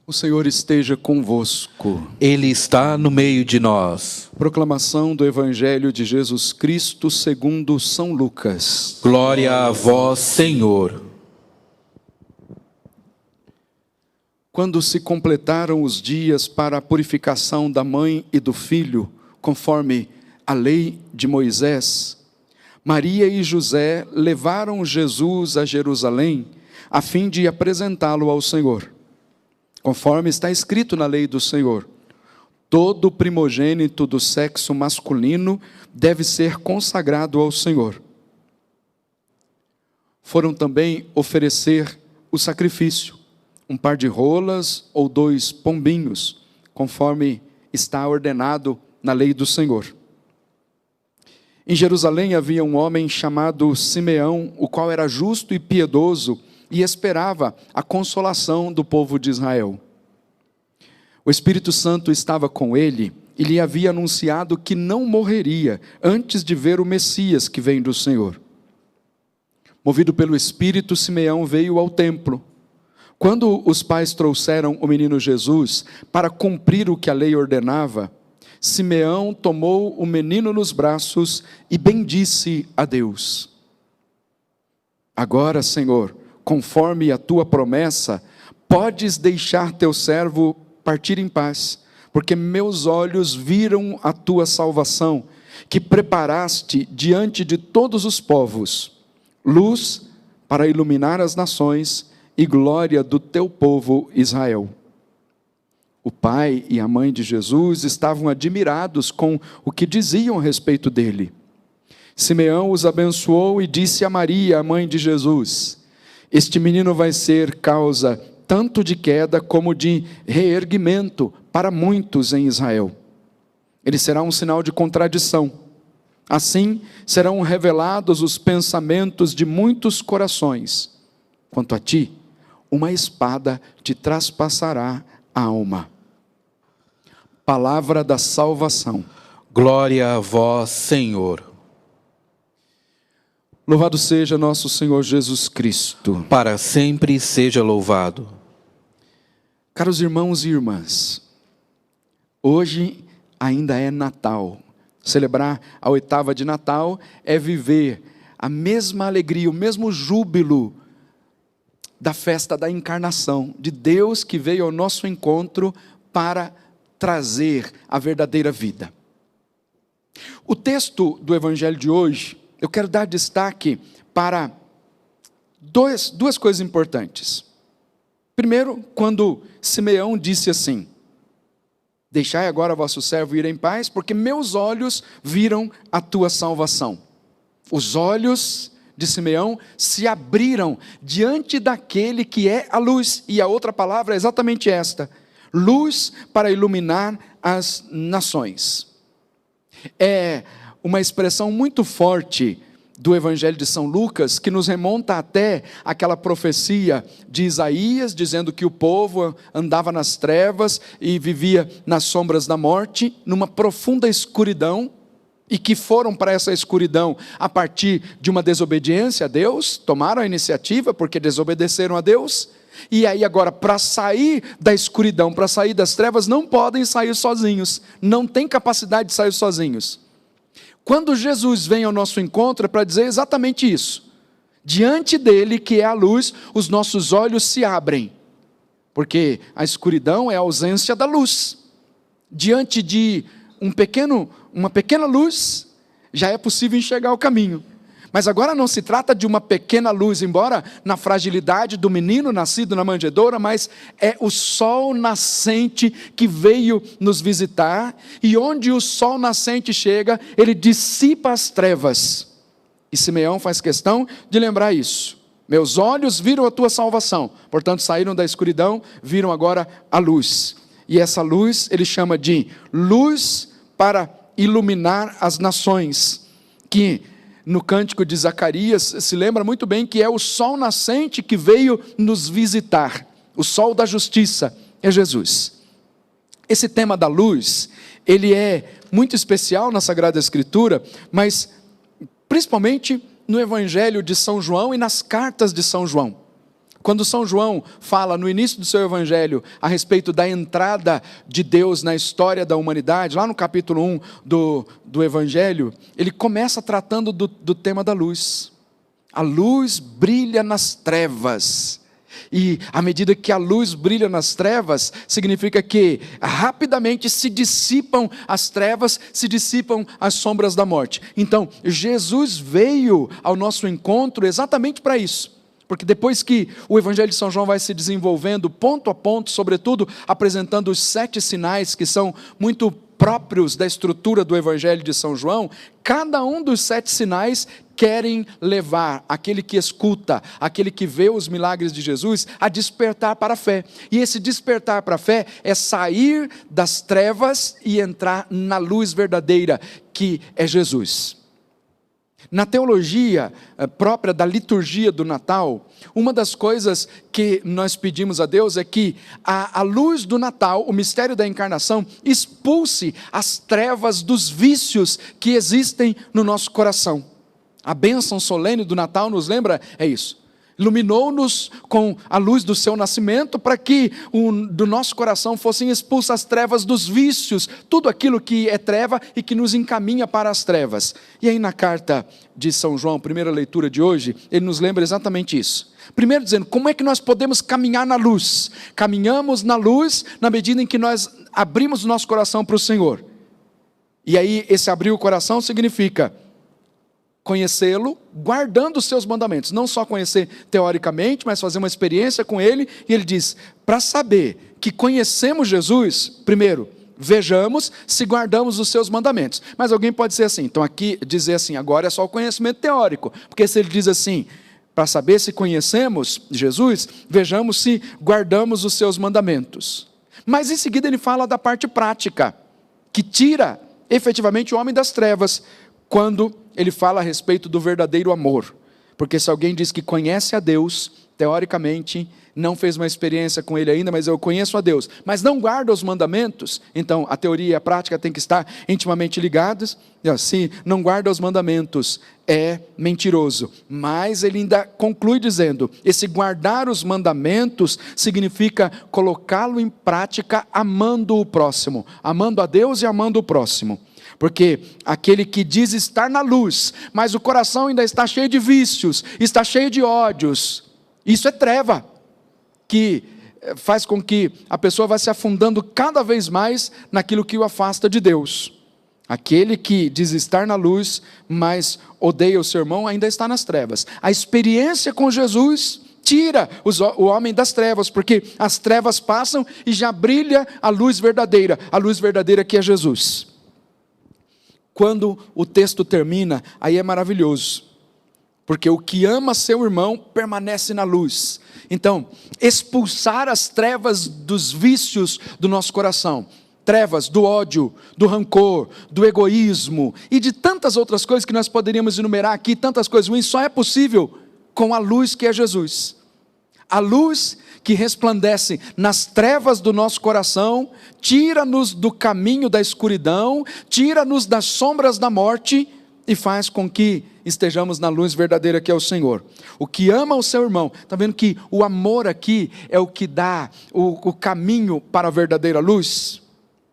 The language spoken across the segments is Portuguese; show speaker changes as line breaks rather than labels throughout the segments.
O Senhor esteja convosco.
Ele está no meio de nós.
Proclamação do Evangelho de Jesus Cristo segundo São Lucas.
Glória a vós, Senhor.
Quando se completaram os dias para a purificação da mãe e do filho, conforme a lei de Moisés, Maria e José levaram Jesus a Jerusalém, a fim de apresentá-lo ao Senhor. Conforme está escrito na lei do Senhor, todo primogênito do sexo masculino deve ser consagrado ao Senhor. Foram também oferecer o sacrifício, um par de rolas ou 2 pombinhos, conforme está ordenado na lei do Senhor. Em Jerusalém havia um homem chamado Simeão, o qual era justo e piedoso, e esperava a consolação do povo de Israel. O Espírito Santo estava com ele e lhe havia anunciado que não morreria antes de ver o Messias que vem do Senhor. Movido pelo Espírito, Simeão veio ao templo. Quando os pais trouxeram o menino Jesus para cumprir o que a lei ordenava, Simeão tomou o menino nos braços e bendisse a Deus. Agora, Senhor, conforme a tua promessa, podes deixar teu servo partir em paz, porque meus olhos viram a tua salvação, que preparaste diante de todos os povos, luz para iluminar as nações e glória do teu povo Israel. O pai e a mãe de Jesus estavam admirados com o que diziam a respeito dele. Simeão os abençoou e disse a Maria, a mãe de Jesus: este menino vai ser causa tanto de queda como de reerguimento para muitos em Israel. Ele será um sinal de contradição. Assim serão revelados os pensamentos de muitos corações. Quanto a ti, uma espada te traspassará a alma. Palavra da salvação.
Glória a vós, Senhor.
Louvado seja nosso Senhor Jesus Cristo.
Para sempre seja louvado.
Caros irmãos e irmãs, hoje ainda é Natal. Celebrar a 8ª de Natal é viver a mesma alegria, o mesmo júbilo da festa da encarnação, de Deus que veio ao nosso encontro para trazer a verdadeira vida. O texto do Evangelho de hoje, eu quero dar destaque para duas coisas importantes. Primeiro, quando Simeão disse assim: deixai agora vosso servo ir em paz, porque meus olhos viram a tua salvação. Os olhos de Simeão se abriram diante daquele que é a luz, e a outra palavra é exatamente esta: luz para iluminar as nações. É uma expressão muito forte do Evangelho de São Lucas, que nos remonta até aquela profecia de Isaías, dizendo que o povo andava nas trevas e vivia nas sombras da morte, numa profunda escuridão, e que foram para essa escuridão a partir de uma desobediência a Deus, tomaram a iniciativa porque desobedeceram a Deus, e aí agora para sair da escuridão, para sair das trevas, não podem sair sozinhos, não têm capacidade de sair sozinhos. Quando Jesus vem ao nosso encontro é para dizer exatamente isso. Diante dele, que é a luz, os nossos olhos se abrem, porque a escuridão é a ausência da luz. Diante de uma pequena luz, já é possível enxergar o caminho. Mas agora não se trata de uma pequena luz, embora na fragilidade do menino nascido na manjedoura, mas é o sol nascente que veio nos visitar, e onde o sol nascente chega, ele dissipa as trevas. E Simeão faz questão de lembrar isso. Meus olhos viram a tua salvação, portanto saíram da escuridão, viram agora a luz. E essa luz ele chama de luz para iluminar as nações, que no cântico de Zacarias, se lembra muito bem que é o sol nascente que veio nos visitar. O sol da justiça é Jesus. Esse tema da luz, ele é muito especial na Sagrada Escritura, mas principalmente no Evangelho de São João e nas cartas de São João. Quando São João fala no início do seu evangelho a respeito da entrada de Deus na história da humanidade, lá no capítulo 1 do evangelho, ele começa tratando do tema da luz. A luz brilha nas trevas. E à medida que a luz brilha nas trevas, significa que rapidamente se dissipam as trevas, se dissipam as sombras da morte. Então, Jesus veio ao nosso encontro exatamente para isso. Porque depois que o Evangelho de São João vai se desenvolvendo ponto a ponto, sobretudo apresentando os 7 sinais que são muito próprios da estrutura do Evangelho de São João, cada um dos 7 sinais querem levar aquele que escuta, aquele que vê os milagres de Jesus, a despertar para a fé. E esse despertar para a fé é sair das trevas e entrar na luz verdadeira, que é Jesus. Na teologia própria da liturgia do Natal, uma das coisas que nós pedimos a Deus é que a luz do Natal, o mistério da encarnação, expulse as trevas dos vícios que existem no nosso coração. A bênção solene do Natal nos lembra, é isso. Iluminou-nos com a luz do seu nascimento para que do nosso coração fossem expulsas as trevas dos vícios, tudo aquilo que é treva e que nos encaminha para as trevas. E aí na carta de São João, primeira leitura de hoje, ele nos lembra exatamente isso. Primeiro dizendo, como é que nós podemos caminhar na luz? Caminhamos na luz na medida em que nós abrimos o nosso coração para o Senhor. E aí esse abrir o coração significa conhecê-lo, guardando os seus mandamentos. Não só conhecer teoricamente, mas fazer uma experiência com ele. E ele diz, para saber que conhecemos Jesus, primeiro, vejamos se guardamos os seus mandamentos. Mas alguém pode ser assim, então aqui dizer assim, agora é só o conhecimento teórico. Porque se ele diz assim, para saber se conhecemos Jesus, vejamos se guardamos os seus mandamentos. Mas em seguida ele fala da parte prática, que tira efetivamente o homem das trevas, quando ele fala a respeito do verdadeiro amor. Porque se alguém diz que conhece a Deus, teoricamente, não fez uma experiência com ele ainda, mas eu conheço a Deus, mas não guarda os mandamentos, então a teoria e a prática têm que estar intimamente ligadas. Se não guarda os mandamentos, é mentiroso. Mas ele ainda conclui dizendo, esse guardar os mandamentos significa colocá-lo em prática amando o próximo, amando a Deus e amando o próximo. Porque aquele que diz estar na luz, mas o coração ainda está cheio de vícios, está cheio de ódios, isso é treva, que faz com que a pessoa vá se afundando cada vez mais naquilo que o afasta de Deus. Aquele que diz estar na luz, mas odeia o seu irmão, ainda está nas trevas. A experiência com Jesus tira o homem das trevas, porque as trevas passam e já brilha a luz verdadeira que é Jesus. Quando o texto termina, aí é maravilhoso, porque o que ama seu irmão permanece na luz. Então, expulsar as trevas dos vícios do nosso coração, trevas do ódio, do rancor, do egoísmo e de tantas outras coisas que nós poderíamos enumerar aqui, tantas coisas ruins, só é possível com a luz que é Jesus. A luz que resplandece nas trevas do nosso coração, tira-nos do caminho da escuridão, tira-nos das sombras da morte e faz com que estejamos na luz verdadeira que é o Senhor. O que ama o seu irmão, está vendo que o amor aqui é o que dá o caminho para a verdadeira luz?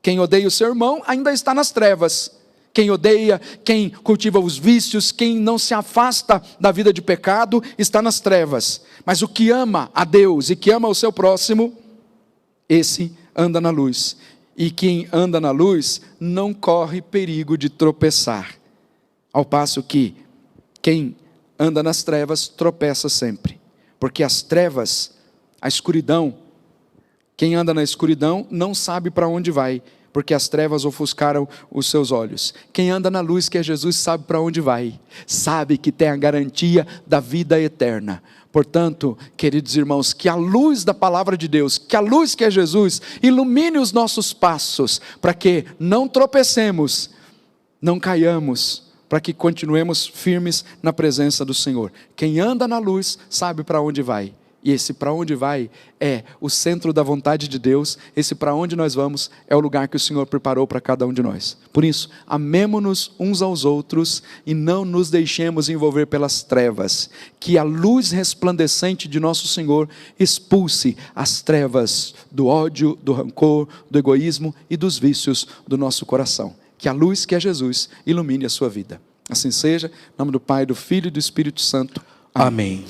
Quem odeia o seu irmão ainda está nas trevas. Quem odeia, quem cultiva os vícios, quem não se afasta da vida de pecado, está nas trevas. Mas o que ama a Deus e que ama o seu próximo, esse anda na luz. E quem anda na luz não corre perigo de tropeçar. Ao passo que quem anda nas trevas tropeça sempre. Porque as trevas, a escuridão, quem anda na escuridão não sabe para onde vai, porque as trevas ofuscaram os seus olhos. Quem anda na luz que é Jesus sabe para onde vai, sabe que tem a garantia da vida eterna. Portanto, queridos irmãos, que a luz da palavra de Deus, que a luz que é Jesus, ilumine os nossos passos, para que não tropecemos, não caiamos, para que continuemos firmes na presença do Senhor. Quem anda na luz sabe para onde vai, E esse para onde vai é o centro da vontade de Deus. Esse para onde nós vamos é o lugar que o Senhor preparou para cada um de nós. Por isso, amemo-nos uns aos outros e não nos deixemos envolver pelas trevas. Que a luz resplandecente de nosso Senhor expulse as trevas do ódio, do rancor, do egoísmo e dos vícios do nosso coração. Que a luz que é Jesus ilumine a sua vida. Assim seja, em nome do Pai, do Filho e do Espírito Santo.
Amém.